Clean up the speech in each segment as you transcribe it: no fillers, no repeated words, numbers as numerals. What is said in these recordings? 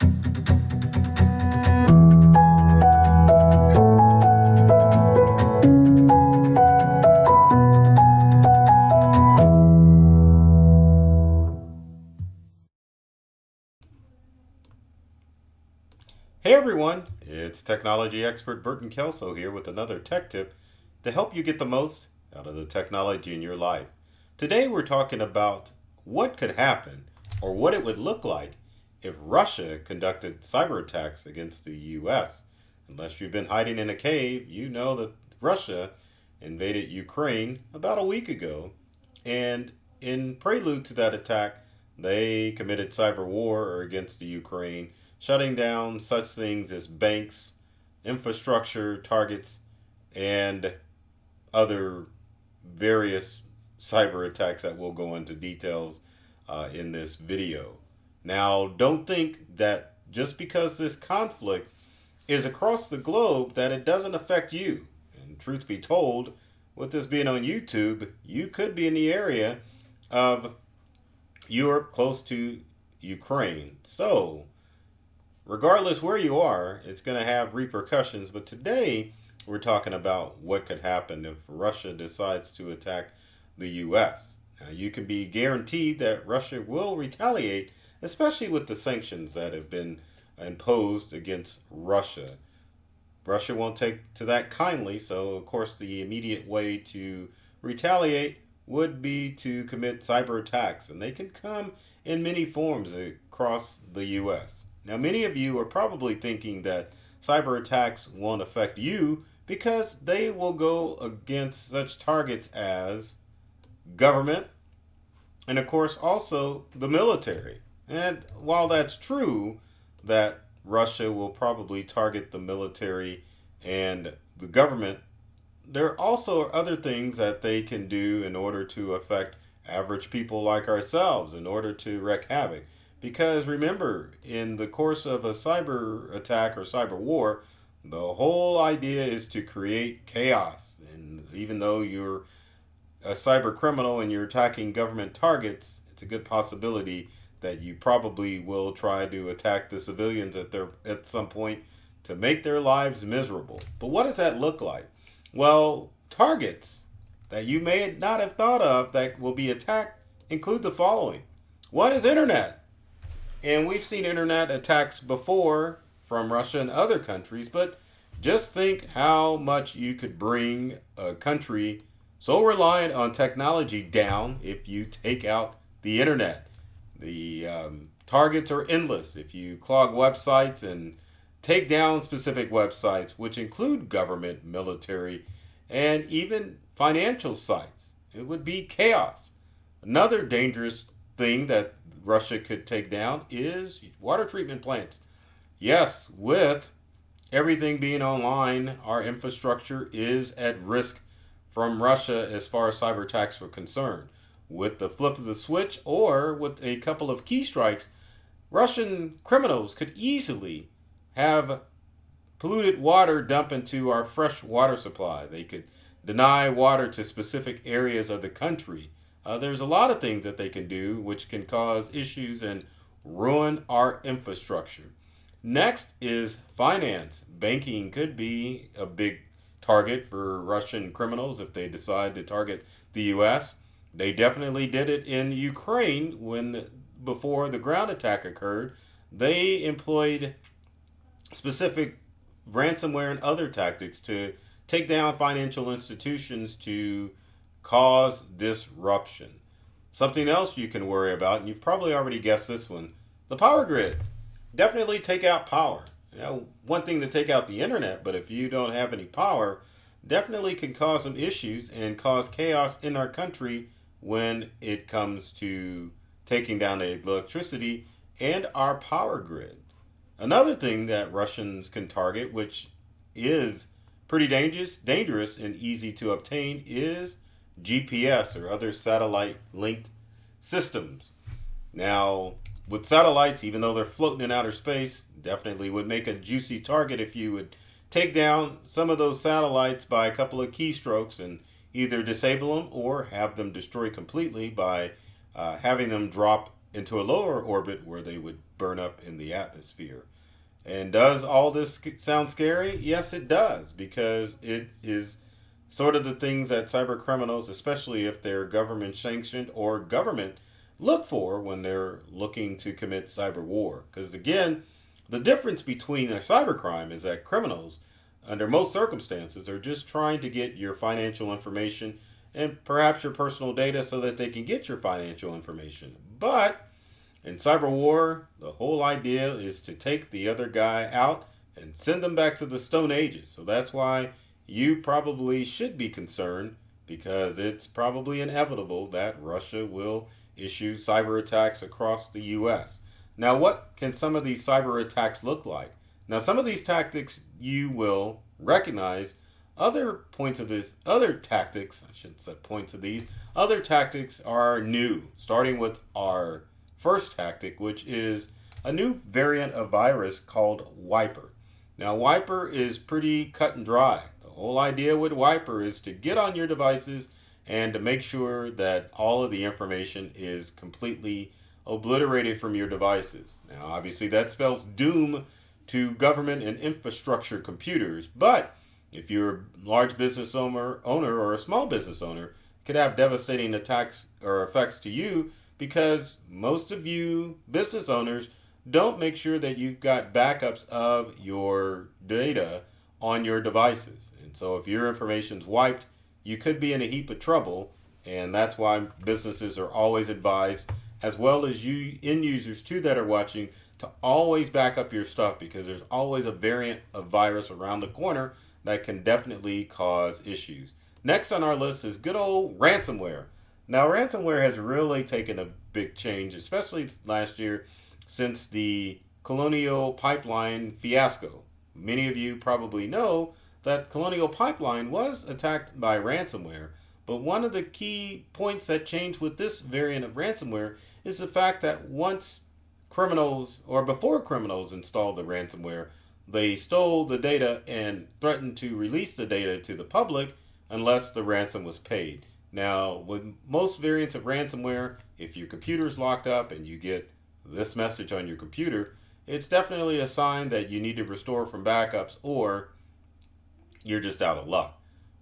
Hey everyone, it's technology expert Burton Kelso here with another tech tip to help you get the most out of the technology in your life. Today we're talking about what could happen or what it would look like if Russia conducted cyber attacks against the US. Unless you've been hiding in a cave, you know that Russia invaded Ukraine about a week ago, and in prelude to that attack, they committed cyber war against the Ukraine, shutting down such things as banks, infrastructure targets, and other various cyber attacks that we'll go into details in this video. Now, don't think that just because this conflict is across the globe that it doesn't affect you. And truth be told, with this being on YouTube, you could be in the area of Europe close to Ukraine. So, regardless where you are, it's going to have repercussions. But today, we're talking about what could happen if Russia decides to attack the U.S. Now, you can be guaranteed that Russia will retaliate, especially with the sanctions that have been imposed against Russia. Russia won't take to that kindly, so of course the immediate way to retaliate would be to commit cyber attacks, and they can come in many forms across the U.S. Now, many of you are probably thinking that cyber attacks won't affect you because they will go against such targets as government and, of course, also the military. And while that's true that Russia will probably target the military and the government, there also are other things that they can do in order to affect average people like ourselves, in order to wreak havoc. Because remember, in the course of a cyber attack or cyber war, the whole idea is to create chaos. And even though you're a cyber criminal and you're attacking government targets, it's a good possibility that you probably will try to attack the civilians at some point to make their lives miserable. But what does that look like? Well, targets that you may not have thought of that will be attacked include the following. One is internet. And we've seen internet attacks before from Russia and other countries, but just think how much you could bring a country so reliant on technology down if you take out the internet. The targets are endless. If you clog websites and take down specific websites, which include government, military, and even financial sites, it would be chaos. Another dangerous thing that Russia could take down is water treatment plants. Yes, with everything being online, our infrastructure is at risk from Russia as far as cyber attacks are concerned. With the flip of the switch or with a couple of key strikes, Russian criminals could easily have polluted water dump into our fresh water supply. They could deny water to specific areas of the country. There's a lot of things that they can do which can cause issues and ruin our infrastructure. Next is finance. Banking could be a big target for Russian criminals if they decide to target the U.S. They definitely did it in Ukraine before the ground attack occurred. They employed specific ransomware and other tactics to take down financial institutions to cause disruption. Something else you can worry about, and you've probably already guessed this one, the power grid. Definitely take out power. One thing to take out the internet, but if you don't have any power, definitely can cause some issues and cause chaos in our country when it comes to taking down the electricity and our power grid. Another thing that Russians can target, which is pretty dangerous and easy to obtain, is GPS or other satellite linked systems. Now, with satellites, even though they're floating in outer space, definitely would make a juicy target if you would take down some of those satellites by a couple of keystrokes and either disable them or have them destroyed completely by having them drop into a lower orbit where they would burn up in the atmosphere. And does all this sound scary? Yes, it does, because it is sort of the things that cyber criminals, especially if they're government sanctioned or government, look for when they're looking to commit cyber war. Because again, the difference between a cybercrime is that criminals, under most circumstances, are just trying to get your financial information and perhaps your personal data so that they can get your financial information. But in cyber war, the whole idea is to take the other guy out and send them back to the Stone Ages. So that's why you probably should be concerned, because it's probably inevitable that Russia will issue cyber attacks across the U.S. Now, what can some of these cyber attacks look like? Now, some of these tactics you will recognize. Other tactics, I shouldn't say points of these, other tactics are new, starting with our first tactic, which is a new variant of virus called Wiper. Now, Wiper is pretty cut and dry. The whole idea with Wiper is to get on your devices and to make sure that all of the information is completely obliterated from your devices. Now, obviously, that spells doom to government and infrastructure computers, but if you're a large business owner or a small business owner, it could have devastating attacks or effects to you, because most of you business owners don't make sure that you've got backups of your data on your devices. And so if your information's wiped, you could be in a heap of trouble, and that's why businesses are always advised, as well as you end users too that are watching, to always back up your stuff, because there's always a variant of virus around the corner that can definitely cause issues. Next on our list is good old ransomware. Now, ransomware has really taken a big change, especially last year, since the Colonial Pipeline fiasco. Many of you probably know that Colonial Pipeline was attacked by ransomware, but one of the key points that changed with this variant of ransomware is the fact that once criminals, or before criminals installed the ransomware, they stole the data and threatened to release the data to the public unless the ransom was paid. Now, with most variants of ransomware, if your computer's locked up and you get this message on your computer, it's definitely a sign that you need to restore from backups, or you're just out of luck.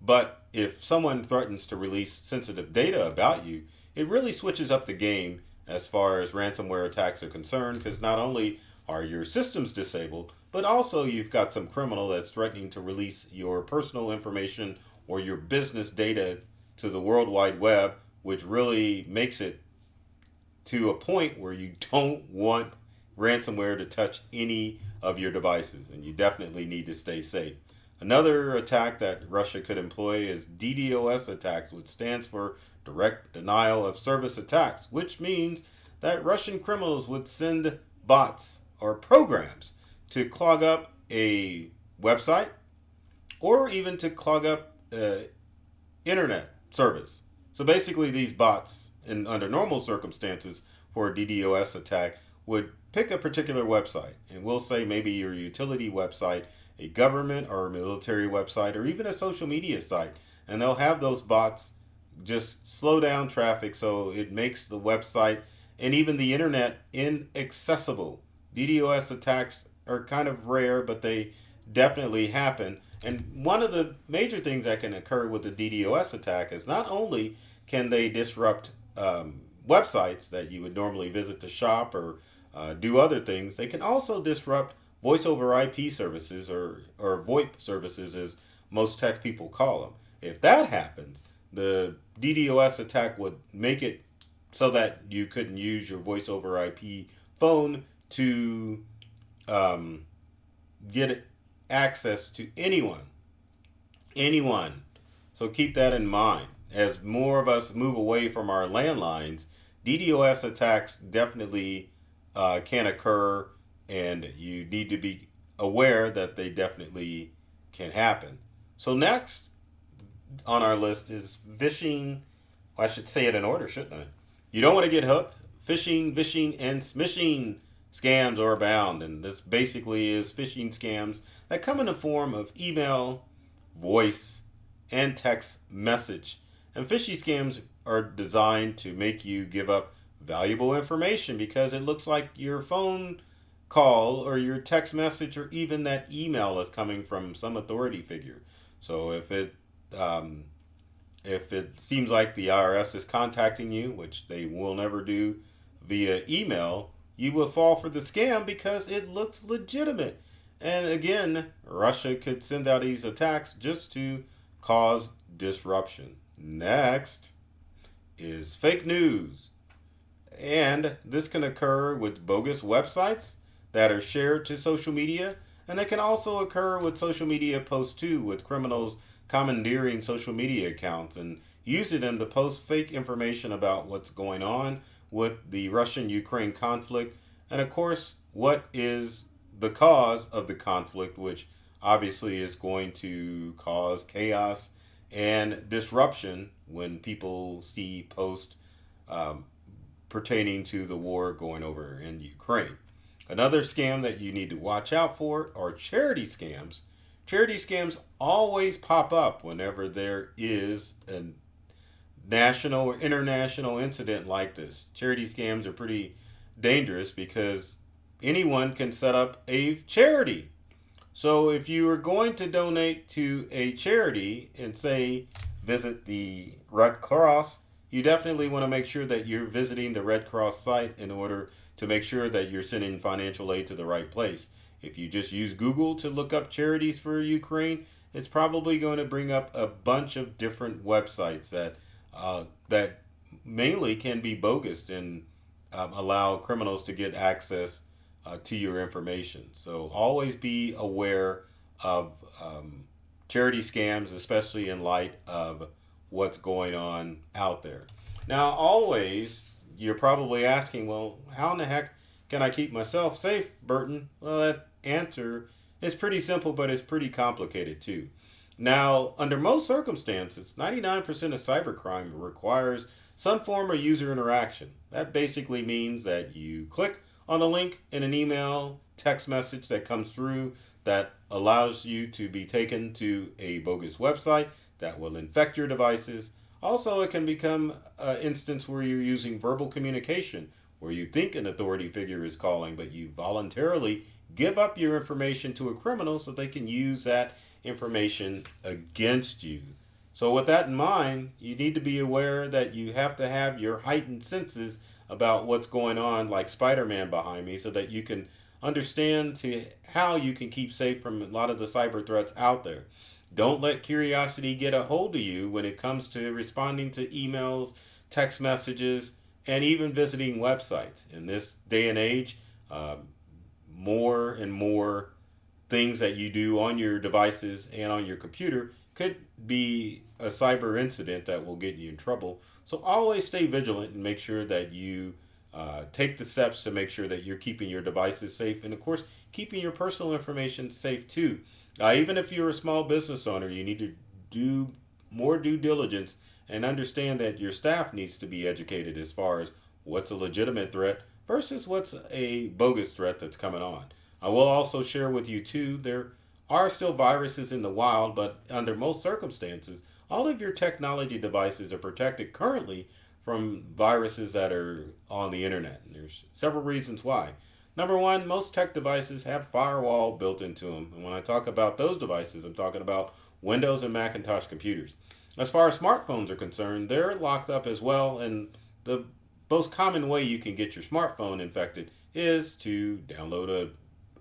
But if someone threatens to release sensitive data about you, it really switches up the game as far as ransomware attacks are concerned, because not only are your systems disabled, but also you've got some criminal that's threatening to release your personal information or your business data to the World Wide Web, which really makes it to a point where you don't want ransomware to touch any of your devices, and you definitely need to stay safe. Another attack that Russia could employ is DDoS attacks, which stands for Direct Denial of Service Attacks, which means that Russian criminals would send bots or programs to clog up a website, or even to clog up internet service. So basically, these bots, under normal circumstances for a DDoS attack, would pick a particular website, and we'll say maybe your utility website, a government or a military website, or even a social media site, and they'll have those bots just slow down traffic so it makes the website and even the internet inaccessible. DDoS attacks are kind of rare, but they definitely happen. And one of the major things that can occur with a DDoS attack is not only can they disrupt websites that you would normally visit to shop or do other things, they can also disrupt voice over IP services, or VoIP services as most tech people call them. If that happens, the DDoS attack would make it so that you couldn't use your voice over IP phone to get access to anyone. So keep that in mind. As more of us move away from our landlines, DDoS attacks definitely can occur, and you need to be aware that they definitely can happen. So next on our list is phishing. Well, I should say it in order, shouldn't I? You don't want to get hooked. Phishing, vishing, and smishing scams are abound, and this basically is phishing scams that come in the form of email, voice, and text message. And phishing scams are designed to make you give up valuable information because it looks like your phone call or your text message or even that email is coming from some authority figure. So um, if it seems like the IRS is contacting you, which they will never do via email, you will fall for the scam because it looks legitimate. And again, Russia could send out these attacks just to cause disruption. Next is fake news. And this can occur with bogus websites that are shared to social media. And it can also occur with social media posts too, with criminals commandeering social media accounts and using them to post fake information about what's going on with the Russian Ukraine conflict. And of course, what is the cause of the conflict, which obviously is going to cause chaos and disruption when people see posts um, pertaining to the war going over in Ukraine. Another scam that you need to watch out for are charity scams. Charity scams always pop up whenever there is a national or international incident like this. Charity scams are pretty dangerous because anyone can set up a charity. So if you are going to donate to a charity and say visit the Red Cross, you definitely want to make sure that you're visiting the Red Cross site in order to make sure that you're sending financial aid to the right place. If you just use Google to look up charities for Ukraine, it's probably going to bring up a bunch of different websites that mainly can be bogus and allow criminals to get access to your information. So always be aware of charity scams, especially in light of what's going on out there. Now, always, you're probably asking, well, how in the heck can I keep myself safe, Burton? Well, that answer is pretty simple, but it's pretty complicated too. Now, under most circumstances, 99% of cybercrime requires some form of user interaction. That basically means that you click on a link in an email, text message that comes through that allows you to be taken to a bogus website that will infect your devices. Also, it can become an instance where you're using verbal communication, where you think an authority figure is calling, but you voluntarily give up your information to a criminal so they can use that information against you. So, with that in mind, you need to be aware that you have to have your heightened senses about what's going on, like Spider-Man behind me, so that you can understand how you can keep safe from a lot of the cyber threats out there. Don't let curiosity get a hold of you when it comes to responding to emails, text messages, and even visiting websites. In this day and age, more and more things that you do on your devices and on your computer could be a cyber incident that will get you in trouble. So always stay vigilant and make sure that you take the steps to make sure that you're keeping your devices safe and, of course, keeping your personal information safe too. Even if you're a small business owner, you need to do more due diligence and understand that your staff needs to be educated as far as what's a legitimate threat versus what's a bogus threat that's coming on. I will also share with you too, there are still viruses in the wild, but under most circumstances, all of your technology devices are protected currently from viruses that are on the internet. And there's several reasons why. Number one, most tech devices have firewall built into them. And when I talk about those devices, I'm talking about Windows and Macintosh computers. As far as smartphones are concerned, they're locked up as well. And the most common way you can get your smartphone infected is to download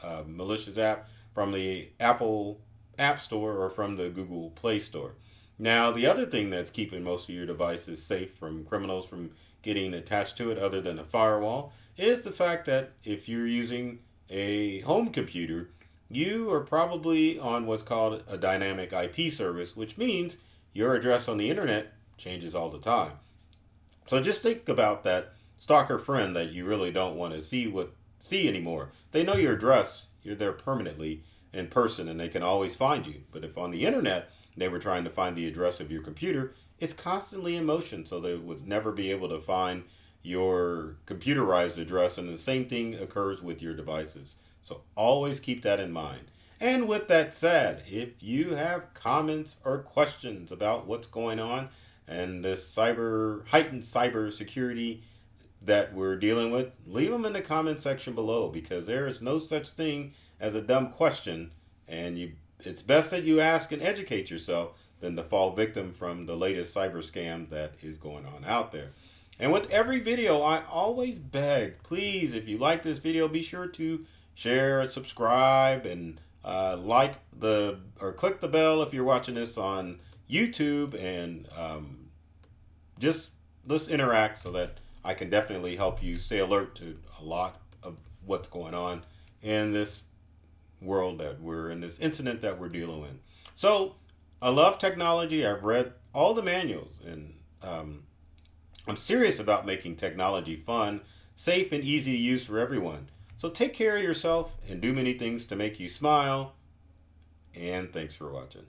a malicious app from the Apple App Store or from the Google Play Store. Now, the other thing that's keeping most of your devices safe from criminals from getting attached to it, other than a firewall, is the fact that if you're using a home computer, you are probably on what's called a dynamic IP service, which means your address on the internet changes all the time. So just think about that stalker friend that you really don't want to see anymore. They know your address, you're there permanently in person, and they can always find you. But if on the internet they were trying to find the address of your computer, it's constantly in motion, so they would never be able to find your computerized address, and the same thing occurs with your devices. So always keep that in mind. And with that said, if you have comments or questions about what's going on and this heightened cyber security that we're dealing with, leave them in the comment section below, because there is no such thing as a dumb question, and it's best that you ask and educate yourself than to fall victim from the latest cyber scam that is going on out there. And with every video, I always beg, please, if you like this video, be sure to share, subscribe, and click the bell if you're watching this on YouTube, and just let's interact so that I can definitely help you stay alert to a lot of what's going on in this world that we're in, this incident that we're dealing with. So I love technology. I've read all the manuals, and I'm serious about making technology fun, safe, and easy to use for everyone. So take care of yourself and do many things to make you smile. And thanks for watching.